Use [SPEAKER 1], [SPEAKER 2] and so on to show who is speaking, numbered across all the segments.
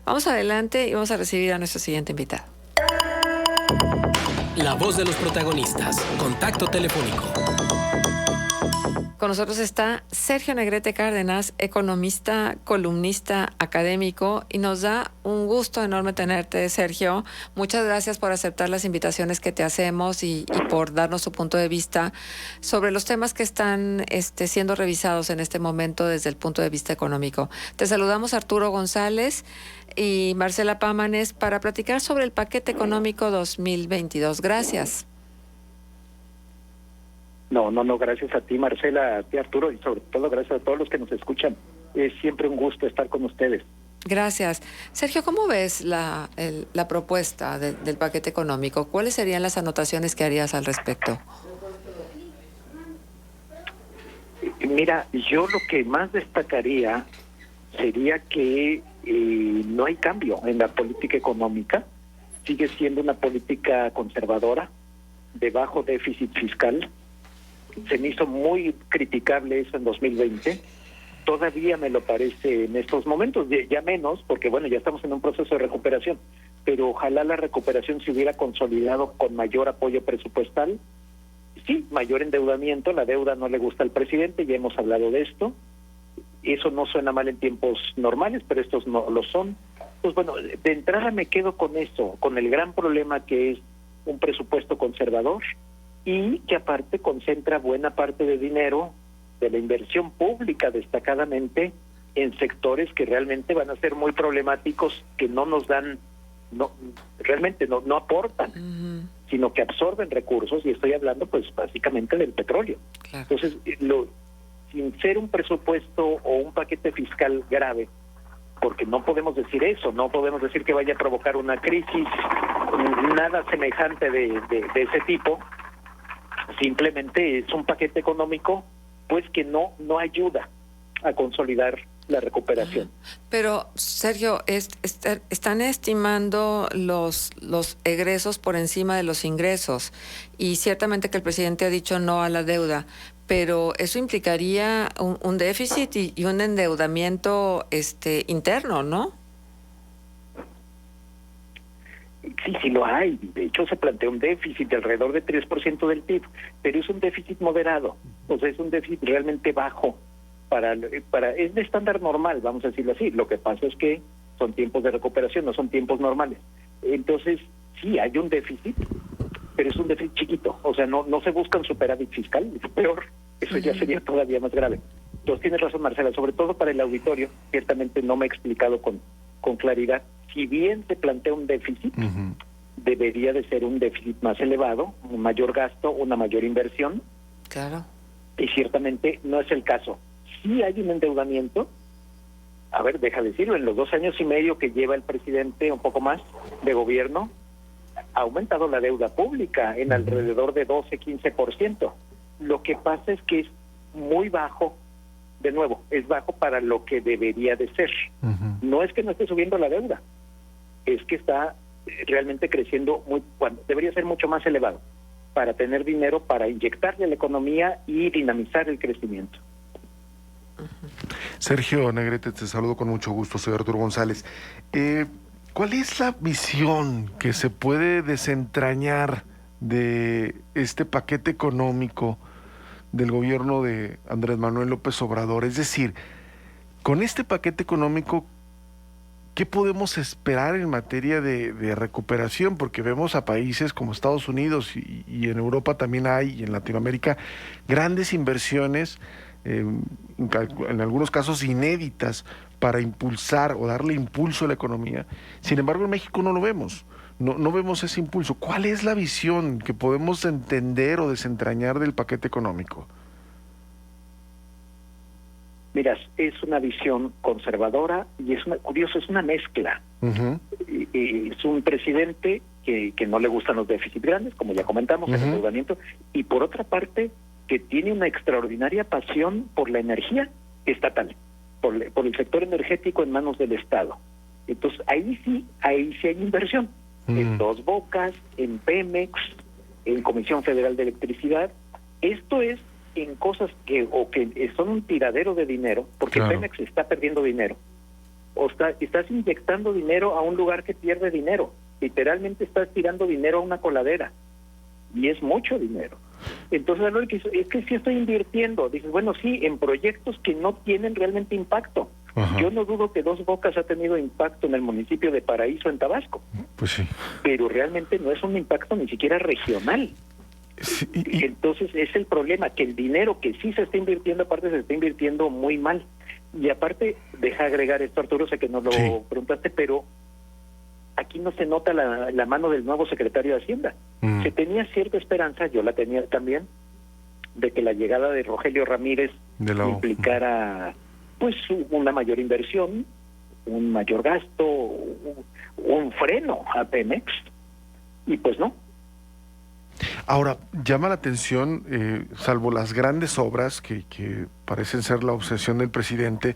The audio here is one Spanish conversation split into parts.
[SPEAKER 1] Vamos adelante y vamos a recibir a nuestro siguiente invitado.
[SPEAKER 2] La voz de los protagonistas. Contacto telefónico.
[SPEAKER 1] Con nosotros está Sergio Negrete Cárdenas, economista, columnista, académico, y nos da un gusto enorme tenerte, Sergio. Muchas gracias por aceptar las invitaciones que te hacemos y por darnos tu punto de vista sobre los temas que están siendo revisados en este momento desde el punto de vista económico. Te saludamos Arturo González y Marcela Pámanes para platicar sobre el paquete económico 2022. Gracias.
[SPEAKER 3] No, gracias a ti, Marcela, a ti, Arturo, y sobre todo gracias a todos los que nos escuchan. Es siempre un gusto estar con ustedes.
[SPEAKER 1] Gracias. Sergio, ¿cómo ves la propuesta del paquete económico? ¿Cuáles serían las anotaciones que harías al respecto?
[SPEAKER 3] Mira, yo lo que más destacaría sería que no hay cambio en la política económica. Sigue siendo una política conservadora, de bajo déficit fiscal. Se me hizo muy criticable eso en 2020. Todavía me lo parece en estos momentos, ya menos, porque bueno, ya estamos en un proceso de recuperación, pero ojalá la recuperación se hubiera consolidado con mayor apoyo presupuestal. Sí, mayor endeudamiento, la deuda no le gusta al presidente, ya hemos hablado de esto. Eso no suena mal en tiempos normales, pero estos no lo son. Pues bueno, de entrada me quedo con eso, con el gran problema que es un presupuesto conservador, y que aparte concentra buena parte de dinero de la inversión pública destacadamente en sectores que realmente van a ser muy problemáticos, que no nos dan, realmente no aportan, sino que absorben recursos, y estoy hablando pues básicamente del petróleo. Claro. Entonces, sin ser un presupuesto o un paquete fiscal grave, porque no podemos decir eso, no podemos decir que vaya a provocar una crisis, nada semejante de ese tipo. Simplemente es un paquete económico pues que no ayuda a consolidar la recuperación.
[SPEAKER 1] Pero, Sergio, están estimando los egresos por encima de los ingresos, y ciertamente que el presidente ha dicho no a la deuda, pero eso implicaría un déficit y un endeudamiento interno, ¿no?
[SPEAKER 3] Sí lo hay. De hecho, se plantea un déficit de alrededor de 3% del PIB, pero es un déficit moderado, o sea, es un déficit realmente bajo es de estándar normal, vamos a decirlo así. Lo que pasa es que son tiempos de recuperación, no son tiempos normales. Entonces, sí hay un déficit, pero es un déficit chiquito, o sea, no se busca un superávit fiscal, es peor, eso ya sería todavía más grave. Entonces, tienes razón, Marcela, sobre todo para el auditorio, ciertamente no me he explicado con claridad. Si bien se plantea un déficit, debería de ser un déficit más elevado, un mayor gasto, una mayor inversión.
[SPEAKER 1] Claro.
[SPEAKER 3] Y ciertamente no es el caso. Sí hay un endeudamiento. A ver, deja decirlo, en los 2 años y medio que lleva el presidente, un poco más, de gobierno, ha aumentado la deuda pública en alrededor de 12-15%. Lo que pasa es que es muy bajo. De nuevo, es bajo para lo que debería de ser. No es que no esté subiendo la deuda, es que está realmente creciendo debería ser mucho más elevado para tener dinero para inyectarle a la economía y dinamizar el crecimiento.
[SPEAKER 4] Sergio Negrete, te saludo con mucho gusto, soy Arturo González. ¿Cuál es la visión que se puede desentrañar de este paquete económico del gobierno de Andrés Manuel López Obrador? Es decir, con este paquete económico, ¿qué podemos esperar en materia de recuperación? Porque vemos a países como Estados Unidos y en Europa también hay, y en Latinoamérica, grandes inversiones, en algunos casos inéditas, para impulsar o darle impulso a la economía. Sin embargo, en México no lo vemos. No vemos ese impulso. ¿Cuál es la visión que podemos entender o desentrañar del paquete económico?
[SPEAKER 3] Mira, es una visión conservadora y es una mezcla. Es un presidente que no le gustan los déficits grandes, como ya comentamos, el endeudamiento, y por otra parte, que tiene una extraordinaria pasión por la energía estatal, por el sector energético en manos del Estado. Entonces, ahí sí hay inversión. En Dos Bocas, en Pemex, en Comisión Federal de Electricidad. Esto es en cosas que son un tiradero de dinero, porque claro, Pemex está perdiendo dinero. O estás inyectando dinero a un lugar que pierde dinero. Literalmente estás tirando dinero a una coladera. Y es mucho dinero. Entonces, lo que es que sí estoy invirtiendo. Dices, bueno, sí, en proyectos que no tienen realmente impacto.
[SPEAKER 4] Ajá.
[SPEAKER 3] Yo no dudo que Dos Bocas ha tenido impacto en el municipio de Paraíso, en Tabasco.
[SPEAKER 4] Pues sí.
[SPEAKER 3] Pero realmente no es un impacto ni siquiera regional.
[SPEAKER 4] Sí,
[SPEAKER 3] Entonces es el problema, que el dinero que sí se está invirtiendo, aparte se está invirtiendo muy mal. Y aparte, deja agregar esto, Arturo, sé que no lo
[SPEAKER 4] Sí.
[SPEAKER 3] preguntaste, pero aquí no se nota la mano del nuevo secretario de Hacienda. Se tenía cierta esperanza, yo la tenía también, de que la llegada de Rogelio Ramírez implicara pues una mayor inversión, un mayor gasto, un freno a Pemex, y pues no.
[SPEAKER 4] Ahora, llama la atención, salvo las grandes obras que parecen ser la obsesión del presidente,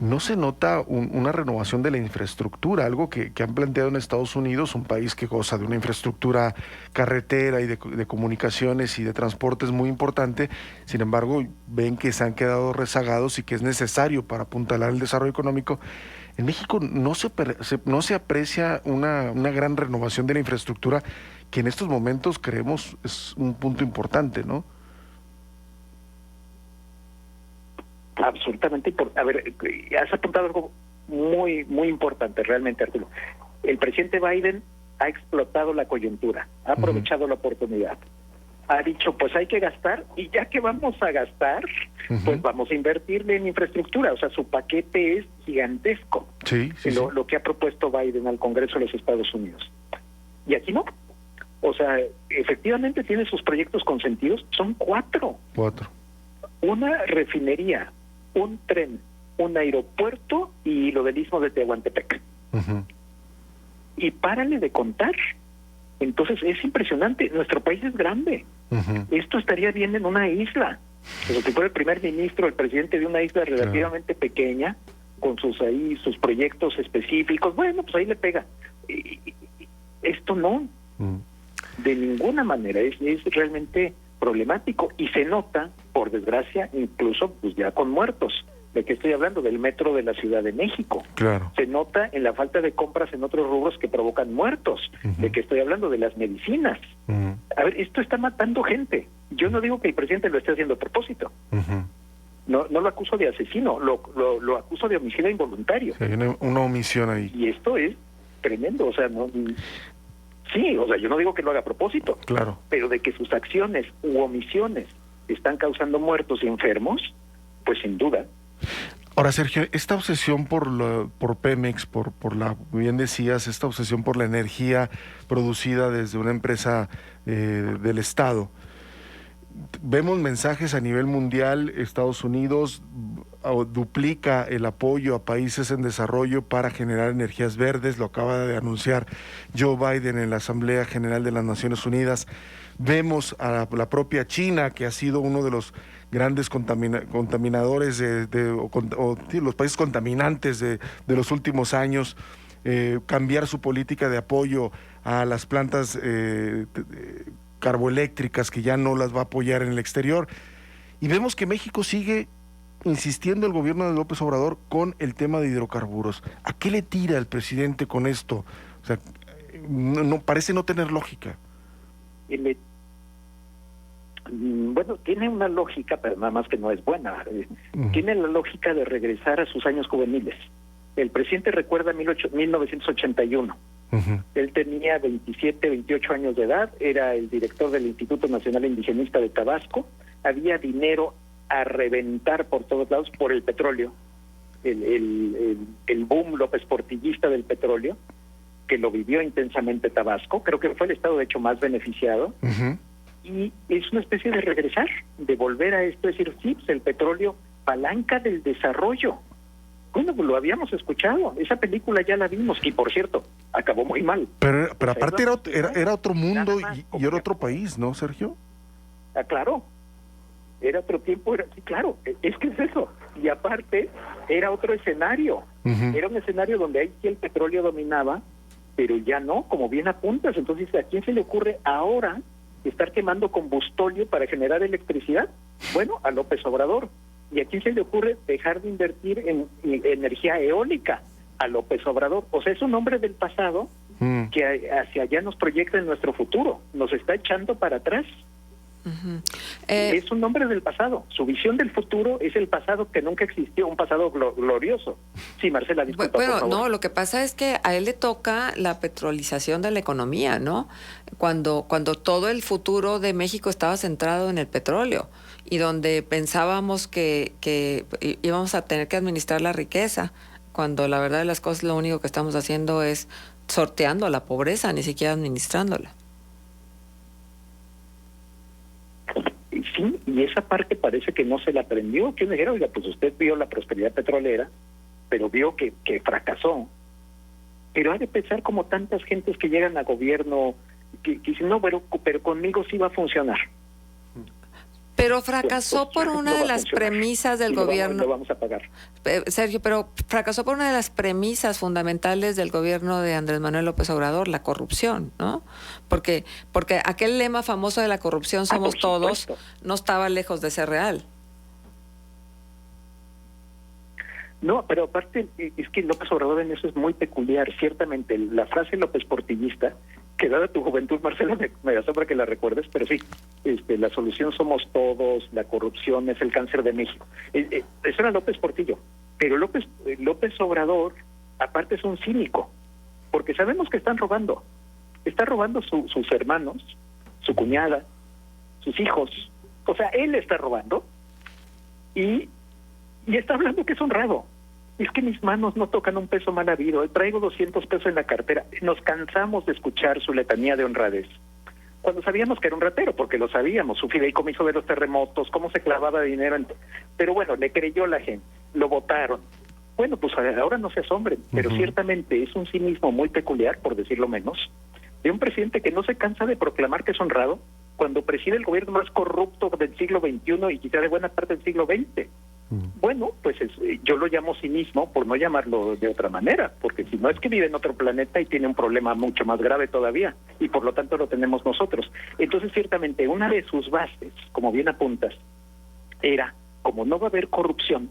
[SPEAKER 4] no se nota una renovación de la infraestructura, algo que han planteado en Estados Unidos, un país que goza de una infraestructura carretera y de comunicaciones y de transportes muy importante. Sin embargo, ven que se han quedado rezagados y que es necesario para apuntalar el desarrollo económico. En México no se aprecia una gran renovación de la infraestructura, que en estos momentos creemos es un punto importante, ¿no?
[SPEAKER 3] Absolutamente. A ver, has apuntado algo muy, muy importante realmente, Arturo. El presidente Biden ha explotado la coyuntura, ha aprovechado la oportunidad. Ha dicho, pues hay que gastar, y ya que vamos a gastar, pues vamos a invertirle en infraestructura. O sea, su paquete es gigantesco.
[SPEAKER 4] Sí, sí,
[SPEAKER 3] lo que ha propuesto Biden al Congreso de los Estados Unidos. Y aquí no. O sea, efectivamente tiene sus proyectos consentidos, son 4. Una refinería, un tren, un aeropuerto y lo del istmo de Tehuantepec. Y párale de contar. Entonces es impresionante. Nuestro país es grande. Esto estaría bien en una isla. Pero si fuera el primer ministro, el presidente de una isla relativamente pequeña, con sus proyectos específicos, bueno, pues ahí le pega. Esto no. De ninguna manera. Es realmente problemático, y se nota, por desgracia, incluso pues ya con muertos. ¿De qué estoy hablando? Del metro de la Ciudad de México.
[SPEAKER 4] Claro.
[SPEAKER 3] Se nota en la falta de compras en otros rubros que provocan muertos. ¿De qué estoy hablando? De las medicinas. A ver, esto está matando gente. Yo no digo que el presidente lo esté haciendo a propósito. No lo acuso de asesino, lo acuso de homicidio involuntario.
[SPEAKER 4] Sí, hay una omisión ahí.
[SPEAKER 3] Y esto es tremendo, o sea, no... Sí, o sea, yo no digo que lo haga a propósito,
[SPEAKER 4] claro,
[SPEAKER 3] pero de que sus acciones u omisiones están causando muertos y enfermos, pues sin duda.
[SPEAKER 4] Ahora, Sergio, esta obsesión por Pemex, bien decías, esta obsesión por la energía producida desde una empresa del Estado. Vemos mensajes a nivel mundial. Estados Unidos duplica el apoyo a países en desarrollo para generar energías verdes, lo acaba de anunciar Joe Biden en la Asamblea General de las Naciones Unidas. Vemos a la propia China, que ha sido uno de los grandes contaminadores los países contaminantes de los últimos años, cambiar su política de apoyo a las plantas carboeléctricas, que ya no las va a apoyar en el exterior. Y vemos que México sigue insistiendo, el gobierno de López Obrador, con el tema de hidrocarburos. ¿A qué le tira el presidente con esto? O sea, no parece no tener lógica.
[SPEAKER 3] Bueno, tiene una lógica, pero nada más que no es buena. Tiene la lógica de regresar a sus años juveniles. El presidente recuerda 1981. Él tenía 27, 28 años de edad, era el director del Instituto Nacional Indigenista de Tabasco. Había dinero a reventar por todos lados por el petróleo, el boom López Portillista del petróleo, que lo vivió intensamente Tabasco. Creo que fue el estado de hecho más beneficiado. Y es una especie de regresar, de volver a esto, es decir, sí, pues el petróleo, palanca del desarrollo. Bueno, pues lo habíamos escuchado, esa película ya la vimos, y por cierto, acabó muy mal.
[SPEAKER 4] Pero aparte era otro mundo y era otro país, ¿no, Sergio?
[SPEAKER 3] Ah, claro, era otro tiempo, sí, claro, es que es eso. Y aparte, era otro escenario, era un escenario donde ahí sí el petróleo dominaba, pero ya no, como bien apuntas. Entonces, ¿a quién se le ocurre ahora estar quemando combustóleo para generar electricidad? Bueno, a López Obrador. ¿Y a quién se le ocurre dejar de invertir en energía eólica? a López Obrador. O sea, es un hombre del pasado que hacia allá nos proyecta en nuestro futuro, nos está echando para atrás. Es un hombre del pasado. Su visión del futuro es el pasado que nunca existió, un pasado glorioso. Sí, Marcela, disculpa,
[SPEAKER 1] Bueno,
[SPEAKER 3] por favor.
[SPEAKER 1] no, lo que pasa es que a él le toca la petrolización de la economía, ¿no? Cuando todo el futuro de México estaba centrado en el petróleo y donde pensábamos que íbamos a tener que administrar la riqueza, cuando la verdad de las cosas lo único que estamos haciendo es sorteando la pobreza, ni siquiera administrándola.
[SPEAKER 3] Sí, y esa parte parece que no se la aprendió. Que uno dijera, oiga, pues usted vio la prosperidad petrolera, pero vio que fracasó. Pero ha de pensar como tantas gentes que llegan a gobierno, que dicen, no, pero conmigo sí va a funcionar.
[SPEAKER 1] Pero fracasó por una de las premisas del gobierno.
[SPEAKER 3] Lo vamos a pagar.
[SPEAKER 1] Sergio, pero fracasó por una de las premisas fundamentales del gobierno de Andrés Manuel López Obrador, la corrupción, ¿no? Porque aquel lema famoso de la corrupción somos todos no estaba lejos de ser real.
[SPEAKER 3] No, pero aparte es que López Obrador en eso es muy peculiar. Ciertamente, la frase López Portillista, que dada tu juventud, Marcela, me asombra que la recuerdes, pero sí, la solución somos todos, la corrupción es el cáncer de México. Eso era López Portillo. Pero López Obrador, aparte, es un cínico, porque sabemos que están robando. Está robando sus hermanos, su cuñada, sus hijos. O sea, él está robando y está hablando que es honrado. Es que mis manos no tocan un peso mal habido. Traigo 200 pesos en la cartera. Nos cansamos de escuchar su letanía de honradez. Cuando sabíamos que era un ratero, porque lo sabíamos, su fideicomiso de los terremotos, cómo se clavaba dinero. Pero bueno, le creyó la gente, lo votaron. Bueno, pues ahora no se asombren, pero ciertamente es un cinismo muy peculiar, por decirlo menos, de un presidente que no se cansa de proclamar que es honrado cuando preside el gobierno más corrupto del siglo XXI y quizá de buena parte del siglo XX. Bueno, pues yo lo llamo cinismo por no llamarlo de otra manera, porque si no es que vive en otro planeta y tiene un problema mucho más grave todavía, y por lo tanto lo tenemos nosotros. Entonces, ciertamente, una de sus bases, como bien apuntas, era, como no va a haber corrupción,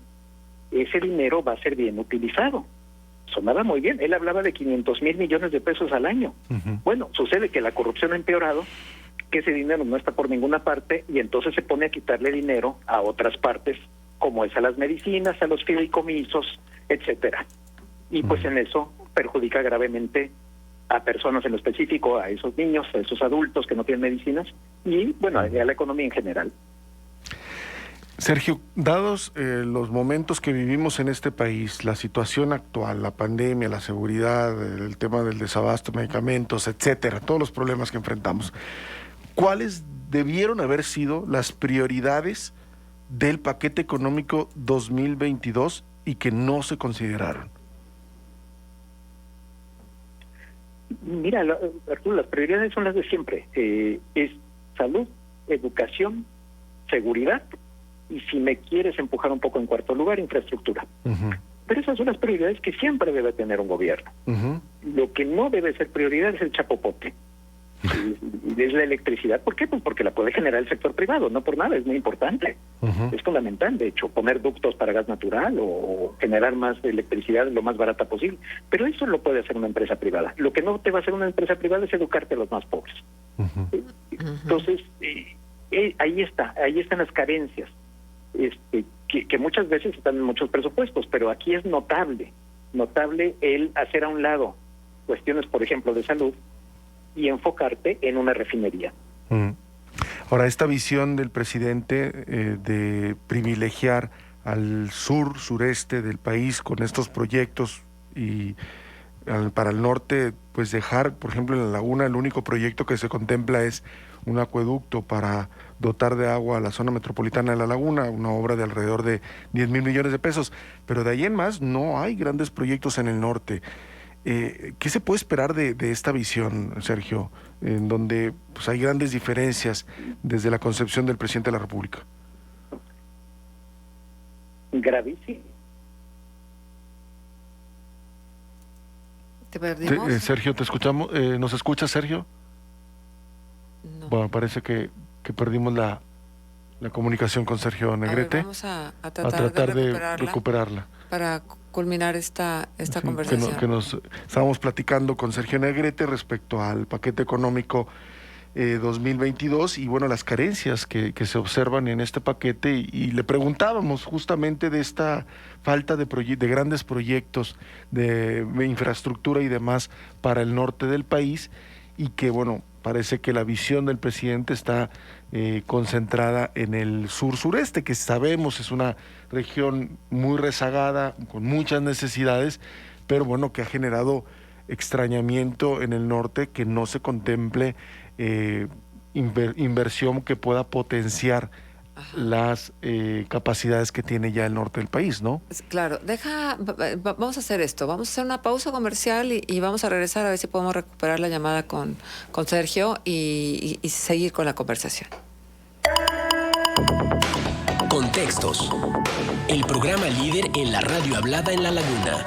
[SPEAKER 3] ese dinero va a ser bien utilizado. Sonaba muy bien, él hablaba de 500,000 millones de pesos al año. Bueno, sucede que la corrupción ha empeorado, que ese dinero no está por ninguna parte, y entonces se pone a quitarle dinero a otras partes, como es a las medicinas, a los fideicomisos, etcétera. Y pues en eso perjudica gravemente a personas en lo específico, a esos niños, a esos adultos que no tienen medicinas, y bueno, a la economía en general.
[SPEAKER 4] Sergio, dados los momentos que vivimos en este país, la situación actual, la pandemia, la seguridad, el tema del desabasto de medicamentos, etcétera, todos los problemas que enfrentamos, ¿cuáles debieron haber sido las prioridades del paquete económico 2022 y que no se consideraron?
[SPEAKER 3] Mira, Arturo, las prioridades son las de siempre. Es salud, educación, seguridad y, si me quieres empujar un poco en cuarto lugar, infraestructura. Pero esas son las prioridades que siempre debe tener un gobierno. Lo que no debe ser prioridad es el chapopote. Es la electricidad. ¿Por qué? Pues porque la puede generar el sector privado, no por nada, es muy importante. Es fundamental, de hecho, poner ductos para gas natural o generar más electricidad lo más barata posible. Pero eso lo puede hacer una empresa privada. Lo que no te va a hacer una empresa privada es educarte a los más pobres. Entonces, ahí están las carencias, que muchas veces están en muchos presupuestos, pero aquí es notable el hacer a un lado cuestiones, por ejemplo, de salud, y enfocarte en una refinería.
[SPEAKER 4] Ahora, esta visión del presidente de privilegiar al sureste del país con estos proyectos y para el norte, pues dejar, por ejemplo, en La Laguna, el único proyecto que se contempla es un acueducto para dotar de agua a la zona metropolitana de La Laguna, una obra de alrededor de 10,000 millones de pesos, pero de ahí en más no hay grandes proyectos en el norte. ¿Qué se puede esperar de esta visión, Sergio, en donde pues, hay grandes diferencias desde la concepción del presidente de la República?
[SPEAKER 3] Gravísimo.
[SPEAKER 1] ¿Te perdimos?
[SPEAKER 4] Sergio, ¿te escuchamos? ¿Nos escuchas, Sergio?
[SPEAKER 1] No.
[SPEAKER 4] Bueno, parece que perdimos la comunicación con Sergio Negrete.
[SPEAKER 1] A ver, vamos a tratar de
[SPEAKER 4] recuperarla.
[SPEAKER 1] para culminar esta
[SPEAKER 4] Sí,
[SPEAKER 1] conversación.
[SPEAKER 4] que nos estábamos platicando con Sergio Negrete respecto al paquete económico 2022 y bueno, las carencias que se observan en este paquete y le preguntábamos justamente de esta falta de grandes proyectos de infraestructura y demás para el norte del país y que bueno, parece que la visión del presidente está concentrada en el sur-sureste, que sabemos es una región muy rezagada, con muchas necesidades, pero bueno, que ha generado extrañamiento en el norte, que no se contemple inversión que pueda potenciar
[SPEAKER 1] Ajá.
[SPEAKER 4] las capacidades que tiene ya el norte del país, ¿no?
[SPEAKER 1] Claro, vamos a hacer esto, vamos a hacer una pausa comercial y vamos a regresar a ver si podemos recuperar la llamada con Sergio y seguir con la conversación.
[SPEAKER 2] Contextos. El programa líder en la radio hablada en La Laguna.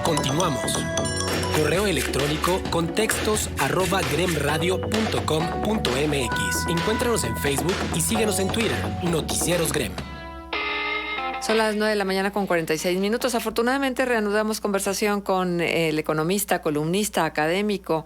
[SPEAKER 2] Continuamos. Correo electrónico contextos@gremradio.com.mx. Encuéntranos en Facebook y síguenos en Twitter. Noticieros Grem.
[SPEAKER 1] Son las 9 de la mañana con 46 minutos. Afortunadamente reanudamos conversación con el economista, columnista, académico,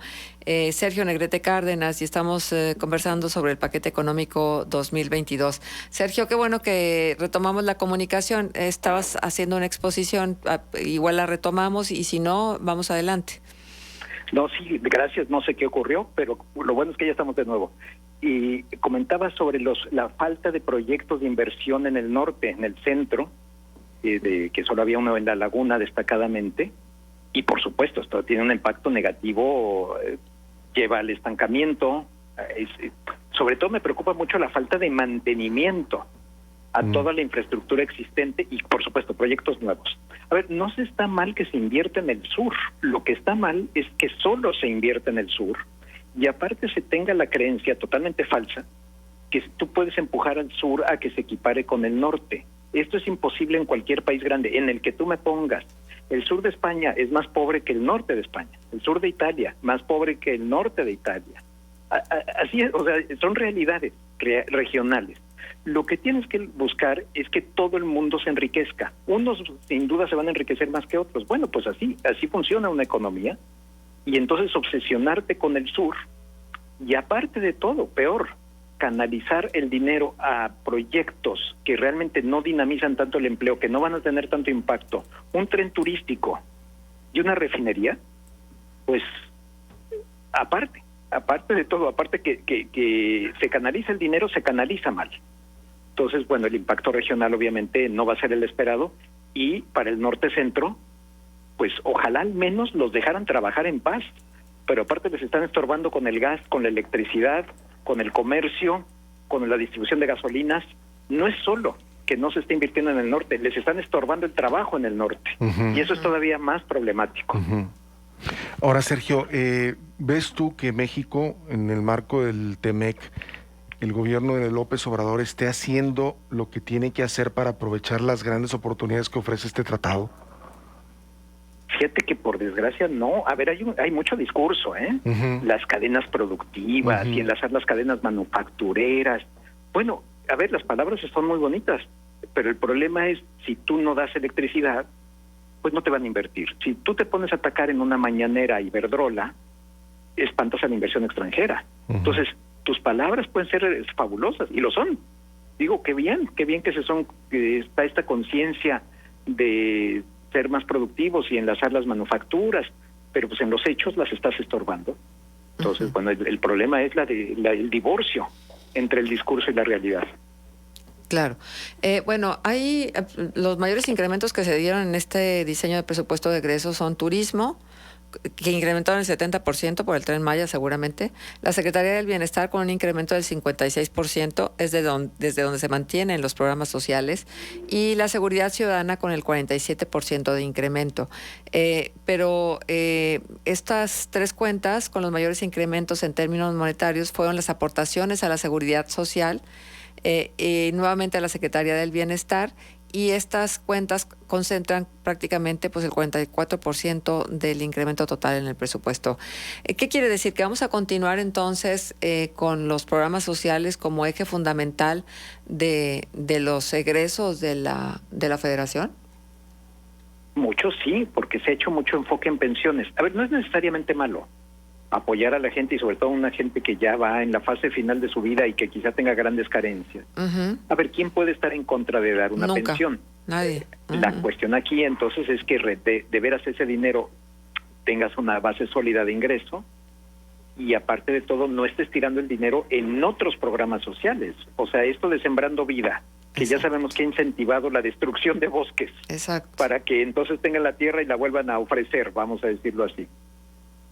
[SPEAKER 1] Sergio Negrete Cárdenas, y estamos conversando sobre el paquete económico 2022. Sergio, qué bueno que retomamos la comunicación. Estabas haciendo una exposición, igual la retomamos y si no, vamos adelante.
[SPEAKER 3] No, sí, gracias, no sé qué ocurrió, pero lo bueno es que ya estamos de nuevo. Y comentaba sobre la falta de proyectos de inversión en el norte, en el centro, que solo había uno en La Laguna destacadamente, y por supuesto esto tiene un impacto negativo, lleva al estancamiento, sobre todo me preocupa mucho la falta de mantenimiento a toda la infraestructura existente y por supuesto proyectos nuevos. A ver, no se está mal que se invierta en el sur, lo que está mal es que solo se invierte en el sur y aparte se tenga la creencia totalmente falsa que tú puedes empujar al sur a que se equipare con el norte. Esto es imposible en cualquier país grande, en el que tú me pongas. El sur de España es más pobre que el norte de España, el sur de Italia más pobre que el norte de Italia. Así es, o sea, son realidades regionales. Lo que tienes que buscar es que todo el mundo se enriquezca. Unos sin duda se van a enriquecer más que otros. Bueno, pues así funciona una economía. Y entonces obsesionarte con el sur y aparte de todo, peor, canalizar el dinero a proyectos que realmente no dinamizan tanto el empleo, que no van a tener tanto impacto, un tren turístico y una refinería, pues aparte de todo, aparte que se canaliza el dinero, se canaliza mal. Entonces, bueno, el impacto regional obviamente no va a ser el esperado y para el norte-centro, pues ojalá al menos los dejaran trabajar en paz, pero aparte les están estorbando con el gas, con la electricidad, con el comercio, con la distribución de gasolinas. No es solo que no se esté invirtiendo en el norte, les están estorbando el trabajo en el norte. Y eso es todavía más problemático.
[SPEAKER 4] Ahora, Sergio, ¿ves tú que México, en el marco del TEMEC, el gobierno de López Obrador esté haciendo lo que tiene que hacer para aprovechar las grandes oportunidades que ofrece este tratado?
[SPEAKER 3] Fíjate que por desgracia no. A ver, hay mucho discurso, Las cadenas productivas y enlazar las cadenas manufactureras. Bueno, a ver, las palabras son muy bonitas, pero el problema es si tú no das electricidad, pues no te van a invertir. Si tú te pones a atacar en una mañanera a Iberdrola, espantas a la inversión extranjera. Entonces, tus palabras pueden ser fabulosas, y lo son. Digo, qué bien que está esta conciencia de ser más productivos y enlazar las manufacturas, pero pues en los hechos las estás estorbando. Entonces, bueno, el problema es el divorcio entre el discurso y la realidad.
[SPEAKER 1] Claro. Bueno, hay los mayores incrementos que se dieron en este diseño de presupuesto de egresos son turismo, que incrementaron el 70% por el Tren Maya seguramente, la Secretaría del Bienestar con un incremento del 56%, es desde donde se mantienen los programas sociales, y la Seguridad Ciudadana con el 47% de incremento. Pero estas tres cuentas con los mayores incrementos en términos monetarios fueron las aportaciones a la Seguridad Social, nuevamente a la Secretaría del Bienestar, y estas cuentas concentran prácticamente pues el 44% del incremento total en el presupuesto. ¿Qué quiere decir? Que vamos a continuar entonces con los programas sociales como eje fundamental de los egresos de la Federación.
[SPEAKER 3] Mucho sí, porque se ha hecho mucho enfoque en pensiones. A ver, no es necesariamente malo apoyar a la gente, y sobre todo a una gente que ya va en la fase final de su vida y que quizá tenga grandes carencias. A ver, ¿quién puede estar en contra de dar una pensión?
[SPEAKER 1] Nadie.
[SPEAKER 3] La cuestión aquí entonces es que de veras ese dinero tengas una base sólida de ingreso, y aparte de todo no estés tirando el dinero en otros programas sociales. O sea, esto de Sembrando Vida, que ya sabemos que ha incentivado la destrucción de bosques.
[SPEAKER 1] Exacto.
[SPEAKER 3] Para que entonces tengan la tierra y la vuelvan a ofrecer, vamos a decirlo así.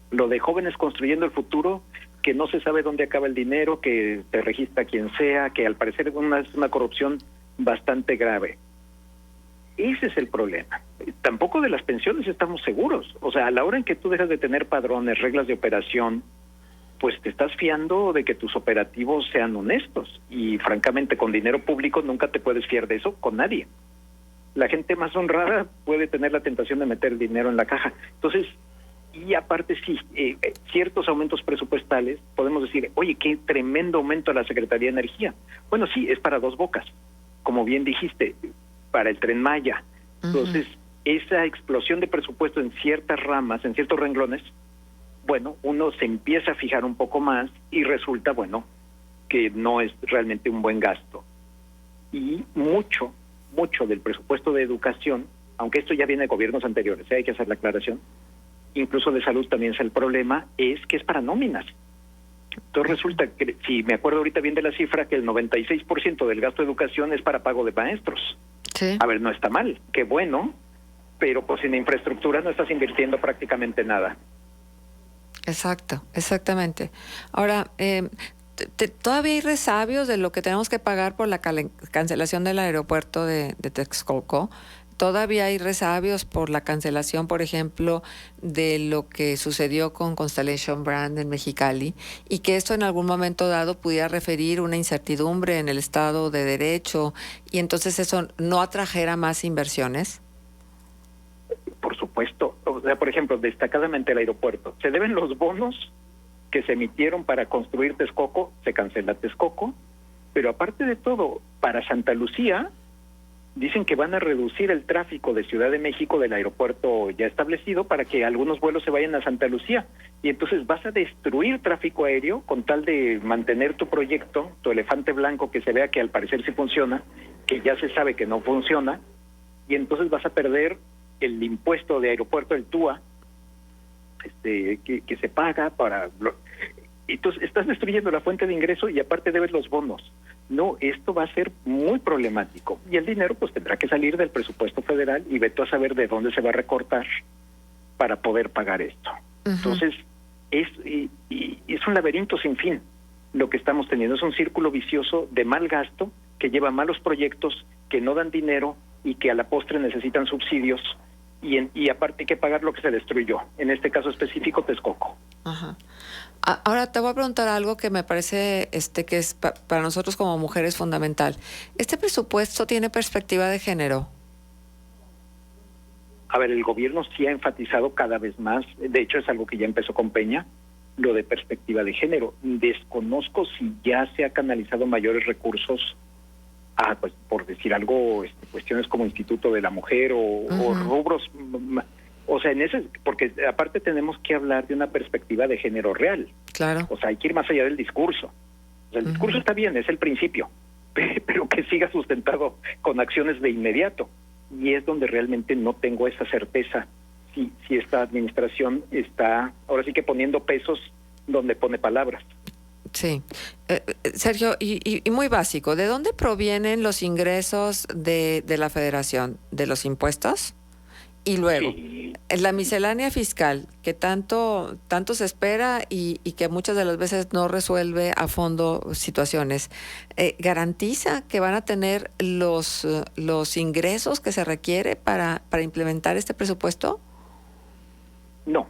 [SPEAKER 3] Lo de Jóvenes Construyendo el Futuro, que no se sabe dónde acaba el dinero, que te registra quien sea, que al parecer es una corrupción bastante grave. Ese es el problema. Tampoco de las pensiones estamos seguros. O sea, a la hora en que tú dejas de tener padrones, reglas de operación, pues te estás fiando de que tus operativos sean honestos. Y francamente, con dinero público nunca te puedes fiar de eso con nadie. La gente más honrada puede tener la tentación de meter dinero en la caja. Entonces, y aparte sí, ciertos aumentos presupuestales, podemos decir, oye, qué tremendo aumento a la Secretaría de Energía. Bueno, sí, es para Dos Bocas, como bien dijiste, para el Tren Maya. Entonces, esa explosión de presupuesto en ciertas ramas, en ciertos renglones, bueno, uno se empieza a fijar un poco más y resulta, bueno, que no es realmente un buen gasto. Y mucho del presupuesto de educación, aunque esto ya viene de gobiernos anteriores, hay que hacer la aclaración, incluso de salud también es el problema, es que es para nóminas. Entonces resulta que, si me acuerdo ahorita bien de la cifra, que el 96% del gasto de educación es para pago de maestros.
[SPEAKER 1] Sí.
[SPEAKER 3] A ver, no está mal, qué bueno, pero pues en infraestructura no estás invirtiendo prácticamente nada.
[SPEAKER 1] Exacto, exactamente. Ahora, todavía hay resabios de lo que tenemos que pagar por la cancelación del aeropuerto de Texcoco. Todavía hay resabios por la cancelación, por ejemplo, de lo que sucedió con Constellation Brand en Mexicali, y que esto en algún momento dado pudiera referir una incertidumbre en el Estado de Derecho, y entonces eso no atrajera más inversiones.
[SPEAKER 3] Por supuesto. O sea, por ejemplo, destacadamente el aeropuerto. Se deben los bonos que se emitieron para construir Texcoco, se cancela Texcoco, pero aparte de todo, Para Santa Lucía, dicen que van a reducir el tráfico de Ciudad de México del aeropuerto ya establecido para que algunos vuelos se vayan a Santa Lucía. Y entonces vas a destruir tráfico aéreo con tal de mantener tu proyecto, tu elefante blanco, que se vea que al parecer sí funciona, que ya se sabe que no funciona, y entonces vas a perder el impuesto de aeropuerto, el TUA, que se paga para... Entonces estás destruyendo la fuente de ingreso y aparte debes los bonos. No, esto va a ser muy problemático. Y el dinero pues tendrá que salir del presupuesto federal y vete a saber de dónde se va a recortar para poder pagar esto. Entonces, es un laberinto sin fin lo que estamos teniendo. Es un círculo vicioso de mal gasto que lleva a malos proyectos que no dan dinero y que a la postre necesitan subsidios y aparte hay que pagar lo que se destruyó. En este caso específico, Texcoco.
[SPEAKER 1] Ajá. Ahora te voy a preguntar algo que me parece que es para nosotros como mujeres fundamental. ¿Este presupuesto tiene perspectiva de género?
[SPEAKER 3] A ver, el gobierno sí ha enfatizado cada vez más, de hecho es algo que ya empezó con Peña, lo de perspectiva de género. Desconozco si ya se ha canalizado mayores recursos a, pues, por decir algo, cuestiones como Instituto de la Mujer o rubros, o sea, porque aparte tenemos que hablar de una perspectiva de género real.
[SPEAKER 1] Claro.
[SPEAKER 3] O sea, hay que ir más allá del discurso. O sea, el discurso está bien, es el principio, pero que siga sustentado con acciones de inmediato. Y es donde realmente no tengo esa certeza si esta administración está ahora sí que poniendo pesos donde pone palabras.
[SPEAKER 1] Sí. Sergio, y muy básico, ¿de dónde provienen los ingresos de la Federación? ¿De los impuestos? Y luego,
[SPEAKER 3] Sí.
[SPEAKER 1] la miscelánea fiscal, que tanto se espera y que muchas de las veces no resuelve a fondo situaciones, ¿garantiza que van a tener los ingresos que se requiere para implementar este presupuesto?
[SPEAKER 3] No.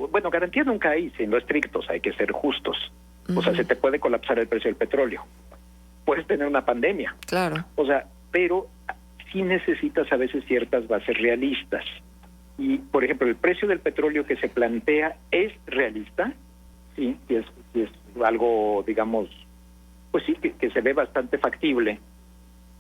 [SPEAKER 3] Bueno, garantía nunca hay, siendo estrictos, hay que ser justos. O sea, se te puede colapsar el precio del petróleo. Puedes tener una pandemia.
[SPEAKER 1] Claro.
[SPEAKER 3] O sea, pero sí necesitas a veces ciertas bases realistas. Y, por ejemplo, el precio del petróleo que se plantea es realista, sí es algo, digamos, pues sí, que se ve bastante factible,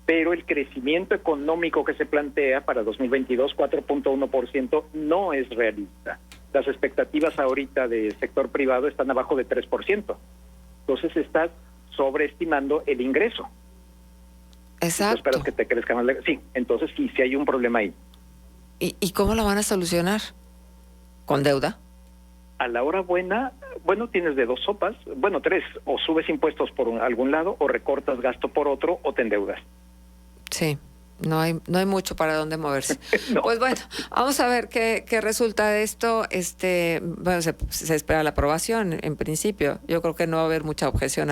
[SPEAKER 3] pero el crecimiento económico que se plantea para 2022, 4.1%, no es realista. Las expectativas ahorita del sector privado están abajo de 3%. Entonces estás sobreestimando el ingreso.
[SPEAKER 1] Exacto.
[SPEAKER 3] Esperas que te crezca más. Sí, entonces sí hay un problema ahí.
[SPEAKER 1] ¿Y cómo lo van a solucionar? ¿Con deuda?
[SPEAKER 3] A la hora buena, bueno, tienes de dos sopas, bueno, tres, o subes impuestos por algún lado, o recortas gasto por otro, o te endeudas.
[SPEAKER 1] Sí, no hay mucho para dónde moverse.
[SPEAKER 3] No.
[SPEAKER 1] Pues bueno, vamos a ver qué resulta de esto. Bueno, se espera la aprobación en principio. Yo creo que no va a haber mucha objeción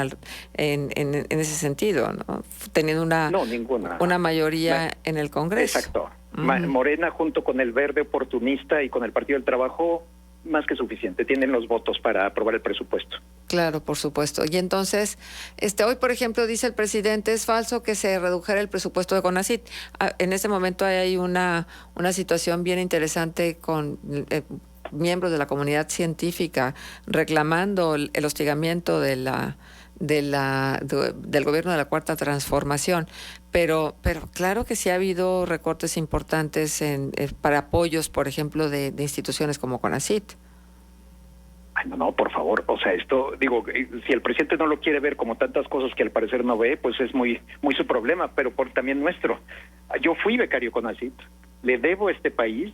[SPEAKER 1] en ese sentido, ¿no? Teniendo una mayoría en el Congreso.
[SPEAKER 3] Exacto. Morena junto con el Verde Oportunista y con el Partido del Trabajo, más que suficiente. Tienen los votos para aprobar el presupuesto.
[SPEAKER 1] Claro, por supuesto. Y entonces, hoy, por ejemplo, dice el presidente, es falso que se redujera el presupuesto de CONACYT. En este momento hay una situación bien interesante con miembros de la comunidad científica reclamando el hostigamiento del gobierno de la Cuarta Transformación, pero claro que sí ha habido recortes importantes para apoyos, por ejemplo, de instituciones como CONACYT.
[SPEAKER 3] Ay, no, por favor, o sea, esto, digo, si el presidente no lo quiere ver como tantas cosas que al parecer no ve, pues es muy su problema, pero también nuestro. Yo fui becario CONACYT, le debo a este país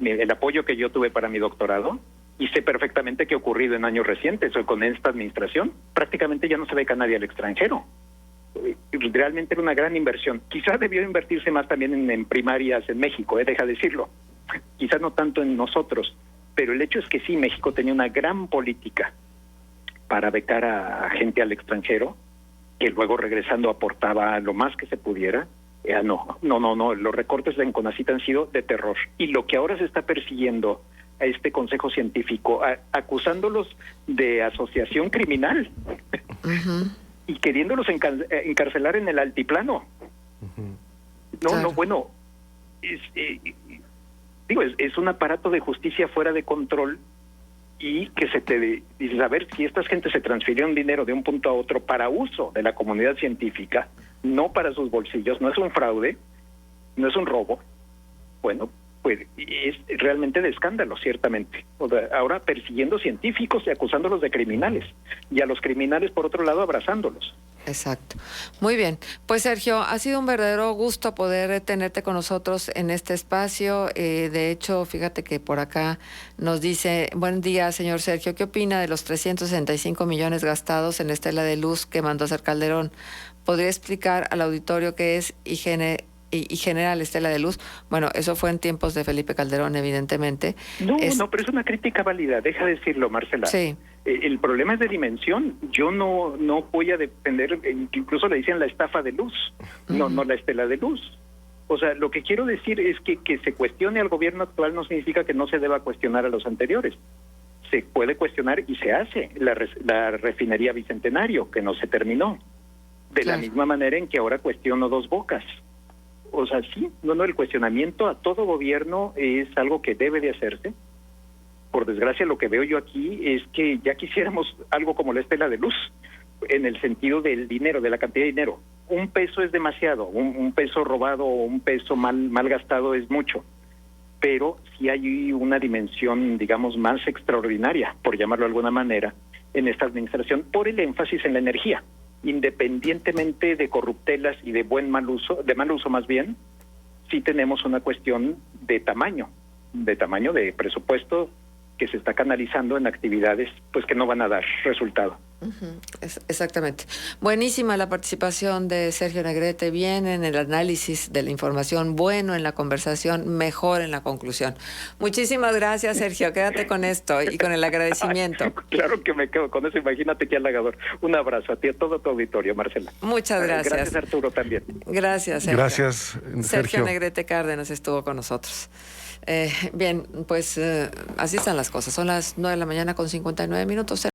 [SPEAKER 3] el apoyo que yo tuve para mi doctorado, y sé perfectamente qué ha ocurrido en años recientes con esta administración. Prácticamente ya no se beca a nadie al extranjero. Realmente era una gran inversión. Quizás debió invertirse más también en primarias en México, deja de decirlo. Quizás no tanto en nosotros, pero el hecho es que sí, México tenía una gran política para becar a gente al extranjero, que luego regresando aportaba lo más que se pudiera. No, los recortes en CONACYT han sido de terror. Y lo que ahora se está persiguiendo a este consejo científico, acusándolos de asociación criminal y queriéndolos encarcelar en el altiplano.
[SPEAKER 1] Claro.
[SPEAKER 3] Bueno, es un aparato de justicia fuera de control, y que dices, a ver, si esta gente se transfirió un dinero de un punto a otro para uso de la comunidad científica, no para sus bolsillos, no es un fraude, no es un robo, bueno, pues es realmente de escándalo, ciertamente. O sea, ahora persiguiendo científicos y acusándolos de criminales, y a los criminales, por otro lado, abrazándolos.
[SPEAKER 1] Exacto. Muy bien. Pues Sergio, ha sido un verdadero gusto poder tenerte con nosotros en este espacio. De hecho, fíjate que por acá nos dice, buen día, señor Sergio, ¿qué opina de los 365 millones gastados en Estela de Luz que mandó hacer Calderón? ¿Podría explicar al auditorio qué es y General Estela de Luz? Bueno, eso fue en tiempos de Felipe Calderón, evidentemente.
[SPEAKER 3] No, pero es una crítica válida, deja de decirlo, Marcela.
[SPEAKER 1] Sí.
[SPEAKER 3] El problema es de dimensión. Yo no voy a depender, incluso le dicen la estafa de luz, no la estela de luz. O sea, lo que quiero decir es que se cuestione al gobierno actual no significa que no se deba cuestionar a los anteriores. Se puede cuestionar y se hace la refinería Bicentenario, que no se terminó. De la misma manera en que ahora cuestiono Dos Bocas. O sea, sí, el cuestionamiento a todo gobierno es algo que debe de hacerse. Por desgracia, lo que veo yo aquí es que ya quisiéramos algo como la estela de luz, en el sentido del dinero, de la cantidad de dinero. Un peso es demasiado, un peso robado o un peso mal gastado es mucho, pero sí hay una dimensión, digamos, más extraordinaria, por llamarlo de alguna manera, en esta administración, por el énfasis en la energía. Independientemente de corruptelas y de mal uso más bien, sí tenemos una cuestión de tamaño de presupuesto que se está canalizando en actividades pues que no van a dar resultado.
[SPEAKER 1] Exactamente. Buenísima la participación de Sergio Negrete, bien en el análisis de la información, bueno en la conversación, mejor en la conclusión. Muchísimas gracias, Sergio. Quédate con esto y con el agradecimiento.
[SPEAKER 3] Claro que me quedo con eso, imagínate qué halagador. Un abrazo a ti, a todo tu auditorio, Marcela.
[SPEAKER 1] Muchas gracias.
[SPEAKER 3] Gracias, Arturo, también.
[SPEAKER 1] Gracias, Sergio.
[SPEAKER 4] Gracias,
[SPEAKER 1] Sergio Negrete Cárdenas estuvo con nosotros. Bien, pues así están las cosas. Son las 9 de la mañana con 59 minutos.